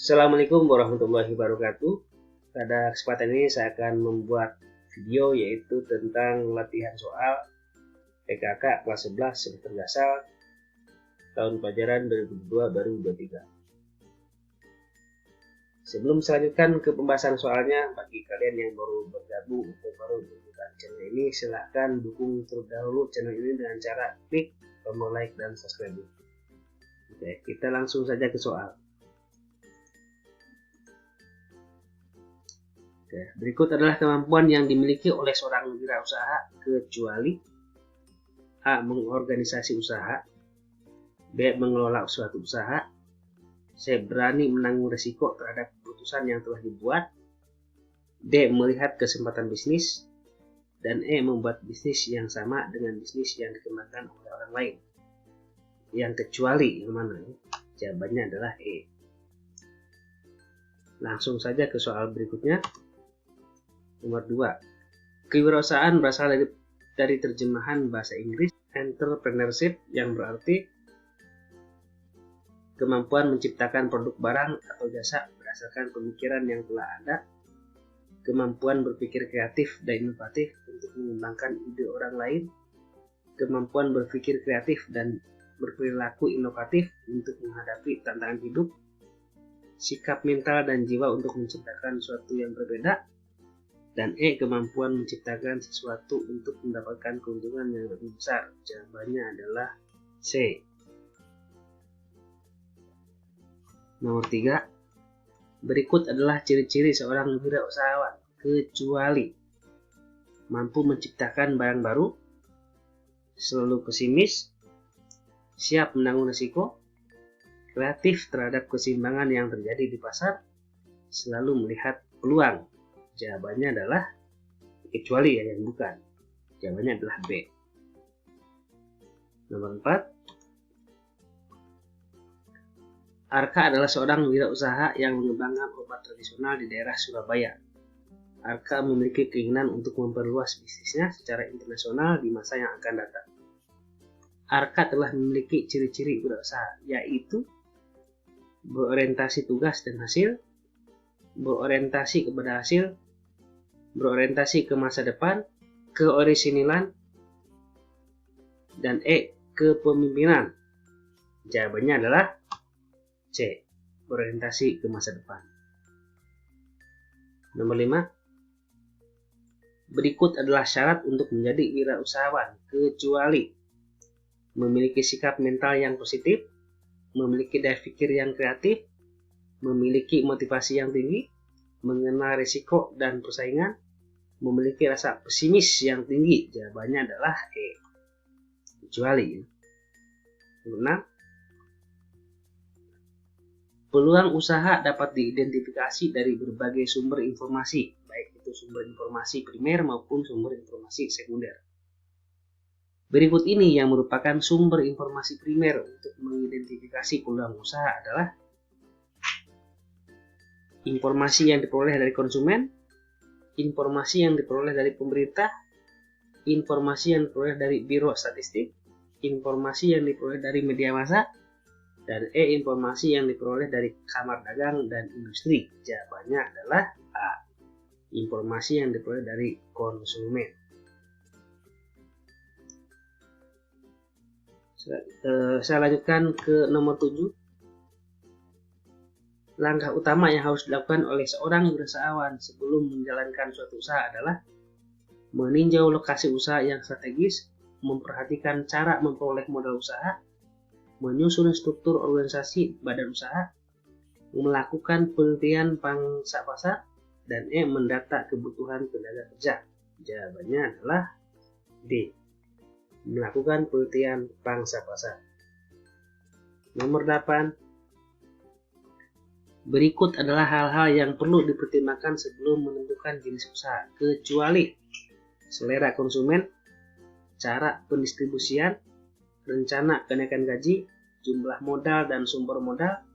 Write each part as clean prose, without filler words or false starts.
Assalamualaikum warahmatullahi wabarakatuh. Pada kesempatan ini saya akan membuat video yaitu tentang latihan soal PKK kelas 11 semester dasar tahun pelajaran 2022 baru 23. Sebelum selanjutkan ke pembahasan soalnya, bagi kalian yang baru bergabung atau baru menemukan channel ini, silahkan dukung terlebih dahulu channel ini dengan cara klik tombol like dan subscribe. Oke, kita langsung saja ke soal. Berikut adalah kemampuan yang dimiliki oleh seorang wirausaha kecuali A. Mengorganisasi usaha, B. Mengelola suatu usaha, C. Berani menanggung risiko terhadap keputusan yang telah dibuat, D. Melihat kesempatan bisnis, dan E. Membuat bisnis yang sama dengan bisnis yang dikembangkan oleh orang lain. Yang kecuali yang mana? Jawabannya adalah E. Langsung saja ke soal berikutnya. Nomor 2. Kewirausahaan berasal dari terjemahan bahasa Inggris entrepreneurship yang berarti kemampuan menciptakan produk barang atau jasa berdasarkan pemikiran yang telah ada, kemampuan berpikir kreatif dan inovatif untuk mengembangkan ide orang lain, kemampuan berpikir kreatif dan berperilaku inovatif untuk menghadapi tantangan hidup, sikap mental dan jiwa untuk menciptakan sesuatu yang berbeda, dan E. Kemampuan menciptakan sesuatu untuk mendapatkan keuntungan yang lebih besar. Jawabannya adalah C. Nomor 3. Berikut adalah ciri-ciri seorang wirausahawan kecuali mampu menciptakan barang baru, selalu pesimis, siap menanggung risiko, kreatif terhadap keseimbangan yang terjadi di pasar, selalu melihat peluang. Jawabannya adalah kecuali yang bukan. Jawabannya adalah B. Nomor 4. Arka adalah seorang wirausaha yang mengembangkan obat tradisional di daerah Surabaya. Arka memiliki keinginan untuk memperluas bisnisnya secara internasional di masa yang akan datang. Arka telah memiliki ciri-ciri wirausaha, yaitu berorientasi tugas dan hasil, berorientasi kepada hasil, berorientasi ke masa depan, keorisinilan, dan E. Kepemimpinan. Jawabannya adalah C. Berorientasi ke masa depan. Nomor 5. Berikut adalah syarat untuk menjadi wirausahawan kecuali memiliki sikap mental yang positif, memiliki daya pikir yang kreatif, memiliki motivasi yang tinggi, mengenal risiko dan persaingan, memiliki rasa pesimis yang tinggi. Jawabannya adalah E. Kecuali. Nomor 6. Peluang usaha dapat diidentifikasi dari berbagai sumber informasi, baik itu sumber informasi primer maupun sumber informasi sekunder. Berikut ini yang merupakan sumber informasi primer untuk mengidentifikasi peluang usaha adalah informasi yang diperoleh dari konsumen, informasi yang diperoleh dari pemerintah, informasi yang diperoleh dari Biro Statistik, informasi yang diperoleh dari media massa, dan E. Informasi yang diperoleh dari Kamar Dagang dan Industri. Jawabannya adalah A. Informasi yang diperoleh dari konsumen. Saya lanjutkan ke nomor 7. Langkah utama yang harus dilakukan oleh seorang wirausahawan sebelum menjalankan suatu usaha adalah meninjau lokasi usaha yang strategis, memperhatikan cara memperoleh modal usaha, menyusun struktur organisasi badan usaha, melakukan penelitian pangsa pasar, dan E. Mendata kebutuhan tenaga kerja. Jawabannya adalah D. Melakukan penelitian pangsa pasar. Nomor 8. Berikut adalah hal-hal yang perlu dipertimbangkan sebelum menentukan jenis usaha, kecuali selera konsumen, cara pendistribusian, rencana kenaikan gaji, jumlah modal dan sumber modal,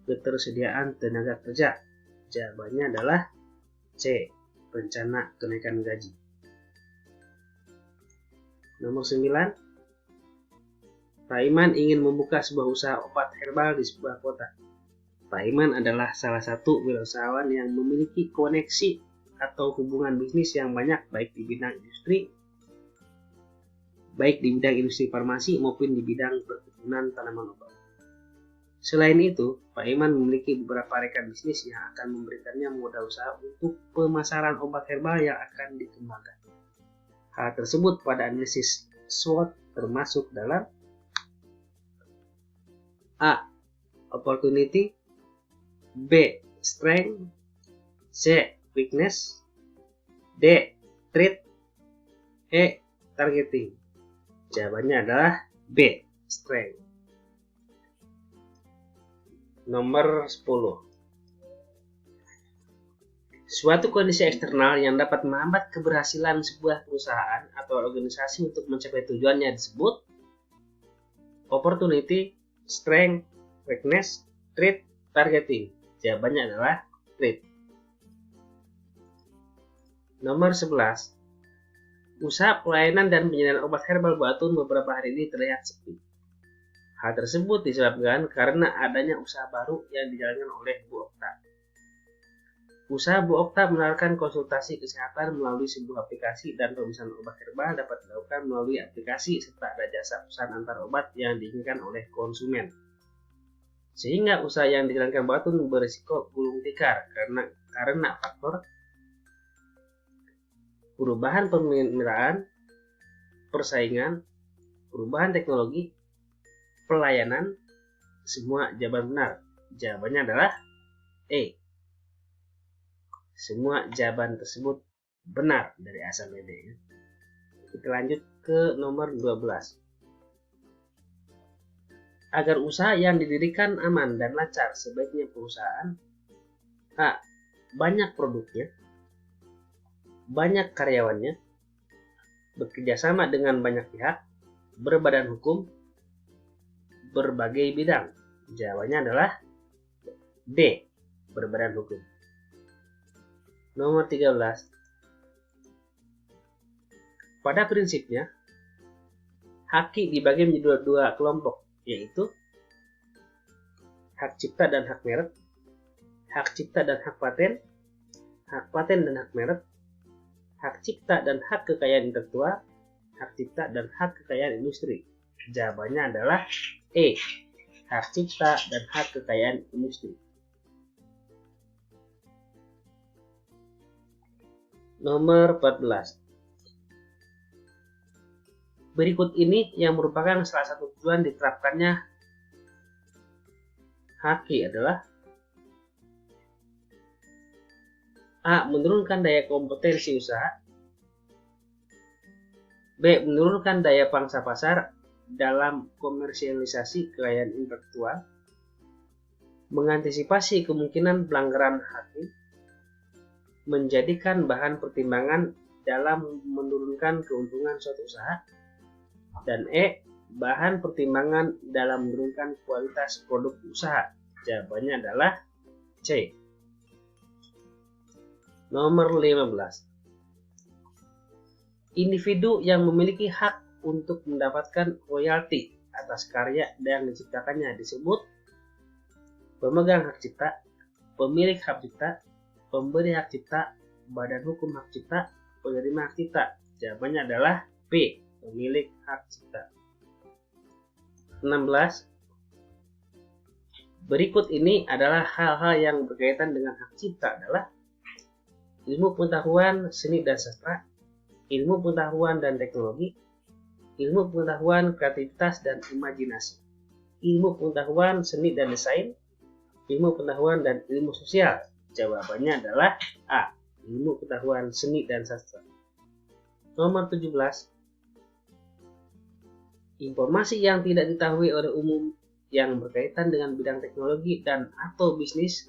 ketersediaan tenaga kerja. Jawabannya adalah C. Rencana kenaikan gaji. Nomor 9. Raiman ingin membuka sebuah usaha obat herbal di sebuah kota. Pak Iman adalah salah satu wirausahawan yang memiliki koneksi atau hubungan bisnis yang banyak baik di bidang industri farmasi maupun di bidang perkebunan tanaman obat. Selain itu, Pak Iman memiliki beberapa rekan bisnis yang akan memberikannya modal usaha untuk pemasaran obat herbal yang akan dikembangkan. Hal tersebut pada analisis SWOT termasuk dalam A. Opportunity, B. Strength, C. Weakness, D. Threat, E. Targeting. Jawabannya adalah B. Strength. Nomor 10. Suatu kondisi eksternal yang dapat menghambat keberhasilan sebuah perusahaan atau organisasi untuk mencapai tujuannya disebut opportunity, strength, weakness, threat, targeting. Jawabannya adalah threat. Nomor 11. Usaha pelayanan dan penyediaan obat herbal Buatun beberapa hari ini terlihat sepi. Hal tersebut disebabkan karena adanya usaha baru yang dijalankan oleh Bu Okta. Usaha Bu Okta menawarkan konsultasi kesehatan melalui sebuah aplikasi dan pemesanan obat herbal dapat dilakukan melalui aplikasi serta ada jasa pesan antar obat yang diinginkan oleh konsumen. Sehingga usaha yang dijalankan Buatun berisiko gulung tikar karena faktor perubahan pemeliharaan, persaingan, perubahan teknologi, pelayanan, semua jawaban benar. Jawabannya adalah E. Semua jawaban tersebut benar dari A sampai D. Kita lanjut ke nomor 12. Agar usaha yang didirikan aman dan lancar, sebaiknya perusahaan A. Banyak produknya, banyak karyawannya, bekerjasama dengan banyak pihak, berbadan hukum, berbagai bidang. Jawabannya adalah D. Berbadan hukum. Nomor 13. Pada prinsipnya, haki dibagi menjadi dua kelompok, yaitu hak cipta dan hak merek, hak cipta dan hak paten dan hak merek, hak cipta dan hak kekayaan intelektual, hak cipta dan hak kekayaan industri. Jawabannya adalah E. Hak cipta dan hak kekayaan industri. Nomor 14. Berikut ini yang merupakan salah satu tujuan diterapkannya haki adalah A. Menurunkan daya kompetensi usaha, B. Menurunkan daya pangsa pasar dalam komersialisasi kekayaan intelektual, mengantisipasi kemungkinan pelanggaran haki, menjadikan bahan pertimbangan dalam menurunkan keuntungan suatu usaha, dan E. Bahan pertimbangan dalam menurunkan kualitas produk usaha. Jawabannya adalah C. Nomor 15. Individu yang memiliki hak untuk mendapatkan royalti atas karya yang diciptakannya disebut pemegang hak cipta, pemilik hak cipta, pemberi hak cipta, badan hukum hak cipta, penerima hak cipta. Jawabannya adalah B. Pemilik hak cipta. 16. Berikut ini adalah hal-hal yang berkaitan dengan hak cipta adalah ilmu pengetahuan, seni dan sastra, ilmu pengetahuan dan teknologi, ilmu pengetahuan, kreativitas dan imajinasi, ilmu pengetahuan, seni dan desain, ilmu pengetahuan dan ilmu sosial. Jawabannya adalah A. Ilmu pengetahuan, seni dan sastra. Nomor 17. Informasi yang tidak diketahui oleh umum yang berkaitan dengan bidang teknologi dan atau bisnis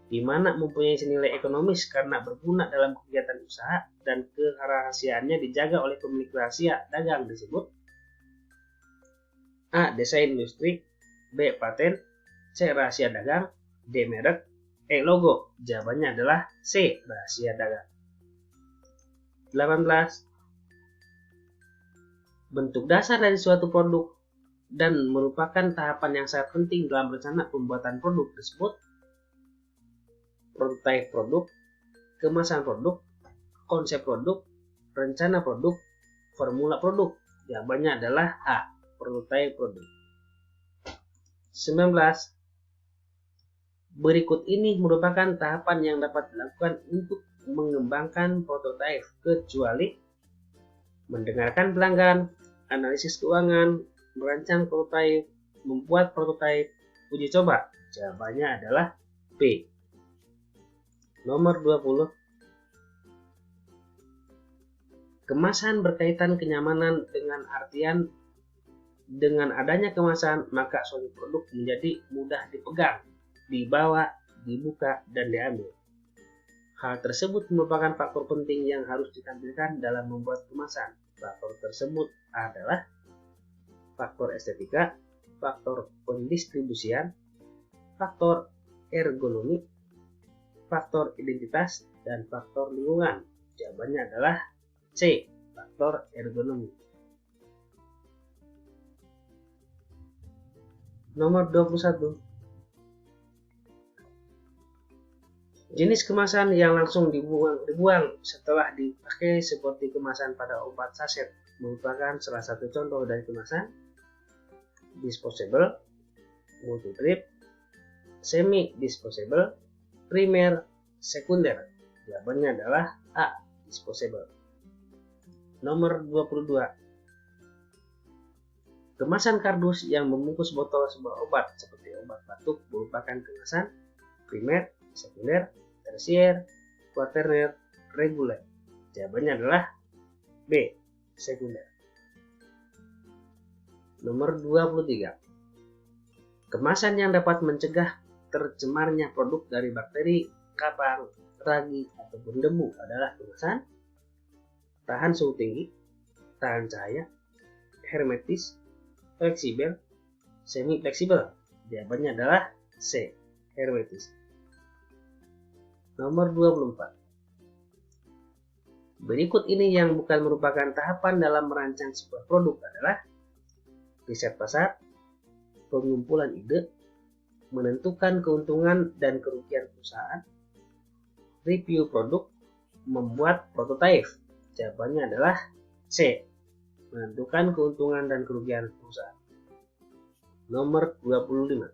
di mana mempunyai senilai ekonomis karena berguna dalam kegiatan usaha dan kerahasiaannya dijaga oleh pemilik rahasia dagang disebut A. Desain industri, B. Paten, C. Rahasia dagang, D. Merek, E. Logo. Jawabannya adalah C. Rahasia dagang. 18. Bentuk dasar dari suatu produk dan merupakan tahapan yang sangat penting dalam rencana pembuatan produk tersebut prototipe produk, kemasan produk, konsep produk, rencana produk, formula produk. Jawabannya adalah A, prototipe produk. 19. Berikut ini merupakan tahapan yang dapat dilakukan untuk mengembangkan prototipe, kecuali mendengarkan pelanggan, analisis keuangan, merancang prototipe, membuat prototipe, uji coba. Jawabannya adalah B. Nomor 20. Kemasan berkaitan kenyamanan dengan artian dengan adanya kemasan maka suatu produk menjadi mudah dipegang, dibawa, dibuka, dan diambil. Hal tersebut merupakan faktor penting yang harus ditampilkan dalam membuat kemasan. Faktor tersebut adalah faktor estetika, faktor pendistribusian, faktor ergonomi, faktor identitas, dan faktor lingkungan. Jawabannya adalah C, faktor ergonomi. Nomor 21. Jenis kemasan yang langsung dibuang setelah dipakai seperti kemasan pada obat saset merupakan salah satu contoh dari kemasan disposable, multi-trip, semi-disposable, primer, sekunder. Jawabannya adalah A, disposable. Nomor 22. Kemasan kardus yang membungkus botol sebuah obat seperti obat batuk merupakan kemasan primer, sekunder, tersier, kuaterner, reguler. Jawabannya adalah B, sekunder. Nomor 23. Kemasan yang dapat mencegah tercemarnya produk dari bakteri, kapang, ragi, ataupun debu adalah kemasan tahan suhu tinggi, tahan cahaya, hermetis, fleksibel, semi fleksibel. Jawabannya adalah C, hermetis. Nomor 24. Berikut ini yang bukan merupakan tahapan dalam merancang sebuah produk adalah riset pasar, pengumpulan ide, menentukan keuntungan dan kerugian perusahaan, review produk, membuat prototipe. Jawabannya adalah C, menentukan keuntungan dan kerugian perusahaan. Nomor 25.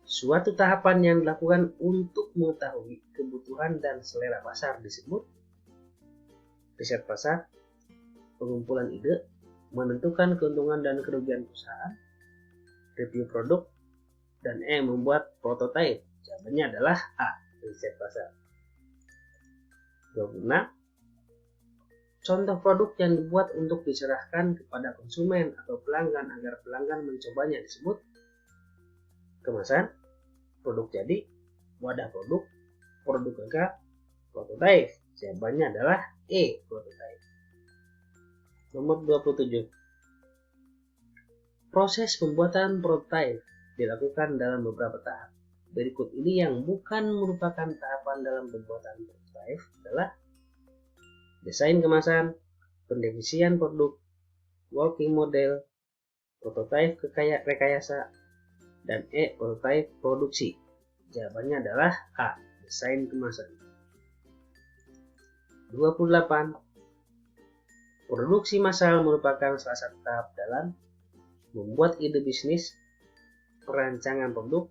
Suatu tahapan yang dilakukan untuk mengetahui kebutuhan dan selera pasar disebut riset pasar, pengumpulan ide, menentukan keuntungan dan kerugian perusahaan, review produk, dan E, membuat prototipe. Jawabannya adalah A, riset pasar. 26. Contoh produk yang dibuat untuk diserahkan kepada konsumen atau pelanggan agar pelanggan mencobanya disebut kemasan, produk jadi, wadah produk, produk gagal, prototipe. Jawabannya adalah E, prototipe. Nomor 27. Proses pembuatan prototipe dilakukan dalam beberapa tahap. Berikut ini yang bukan merupakan tahapan dalam pembuatan prototipe adalah desain kemasan, pendefinisian produk, working model, prototipe rekayasa, dan E, prototipe produksi. Jawabannya adalah A, desain kemasan. 28. Produksi massal merupakan salah satu tahap dalam membuat ide bisnis, perancangan produk,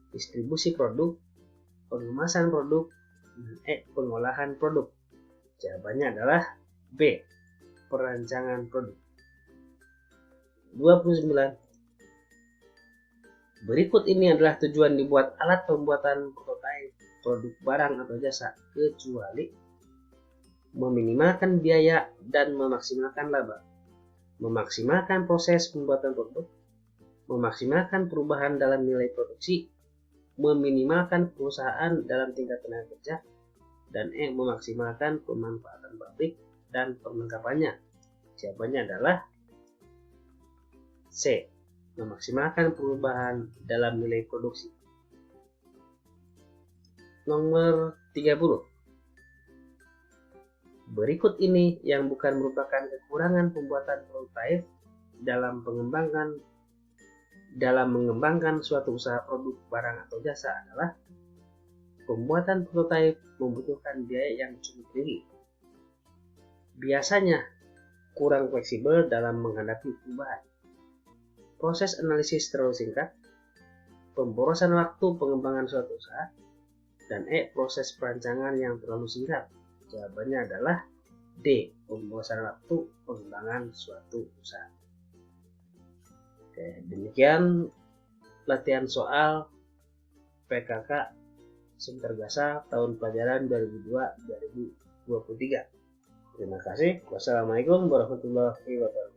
distribusi produk, pengemasan produk, dan E, pengolahan produk. Jawabannya adalah B, perancangan produk. 29. Berikut ini adalah tujuan dibuat alat pembuatan prototipe produk barang atau jasa, kecuali meminimalkan biaya dan memaksimalkan laba, memaksimalkan proses pembuatan produk, memaksimalkan perubahan dalam nilai produksi, meminimalkan perusahaan dalam tingkat tenaga kerja, dan E, memaksimalkan pemanfaatan pabrik dan perlengkapannya. Jawabannya adalah C, memaksimalkan perubahan dalam nilai produksi. Nomor 30. Berikut ini yang bukan merupakan kekurangan pembuatan prototipe dalam pengembangan dalam mengembangkan suatu usaha produk, barang, atau jasa adalah pembuatan prototipe membutuhkan biaya yang cukup tinggi. Biasanya kurang fleksibel dalam menghadapi perubahan. Proses analisis terlalu singkat, pemborosan waktu pengembangan suatu usaha, dan proses perancangan yang terlalu singkat. Jawabannya adalah D, pemborosan waktu pengembangan suatu usaha. Oke, demikian latihan soal PKK Sintergasa tahun pelajaran 2002-2023. Terima kasih. Wassalamualaikum warahmatullahi wabarakatuh.